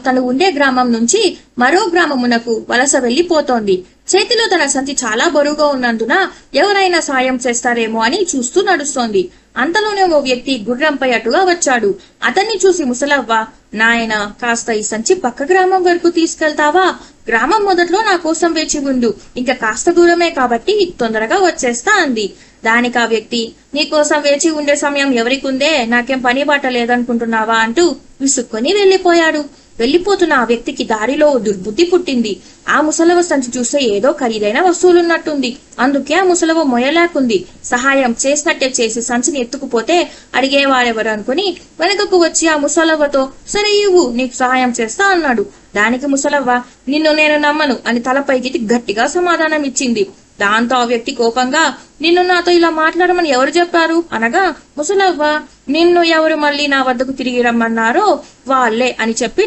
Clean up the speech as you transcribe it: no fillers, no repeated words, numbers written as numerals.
తను ఉండే గ్రామం నుంచి మరో గ్రామమునకు వలస వెళ్లిపోతోంది. చేతిలో తన సంచి చాలా బరువుగా ఉన్నందున ఎవరైనా సాయం చేస్తారేమో అని చూస్తూ నడుస్తోంది. అంతలోనే ఓ వ్యక్తి గుర్రంపై అటుగా వచ్చాడు. అతన్ని చూసి ముసలవ్వ, నాయన, కాస్త ఈ సంచి పక్క గ్రామం వరకు తీసుకెళ్తావా? గ్రామం మొదట్లో నా కోసం వేచి ఉండు, ఇంకా కాస్త దూరమే కాబట్టి తొందరగా వచ్చేస్తా అంది. దానికి ఆ వ్యక్తి, నీకోసం వేచి ఉండే సమయం ఎవరికుందే, నాకేం పని బాట లేదనుకుంటున్నావా అంటూ విసుక్కొని వెళ్లిపోయాడు. వెళ్లిపోతున్న ఆ వ్యక్తికి దారిలో దుర్బుద్ధి పుట్టింది. ఆ ముసలవ సంచి చూస్తే ఏదో ఖరీదైన వస్తువులున్నట్టుంది. అందుకే ఆ ముసలవ మొయలేకుంది. సహాయం చేసినట్టే చేసి సంచిని ఎత్తుకుపోతే అడిగేవాడెవరు అనుకుని వెనుకకు వచ్చి ఆ ముసలవ్వతో, సరే ఇవ్వు, నీకు సహాయం చేస్తా అన్నాడు. దానికి ముసలవ్వ, నిన్ను నేను నమ్మను అని తలపైకి గట్టిగా సమాధానం ఇచ్చింది. దాంతో ఆ వ్యక్తి కోపంగా, నిన్ను నాతో ఇలా మాట్లాడమని ఎవరు చెప్పారు అనగా, ముసలవ్వ, నిన్ను ఎవరు మళ్ళీ నా వద్దకు తిరిగి రమ్మన్నారో వాళ్లే అని చెప్పి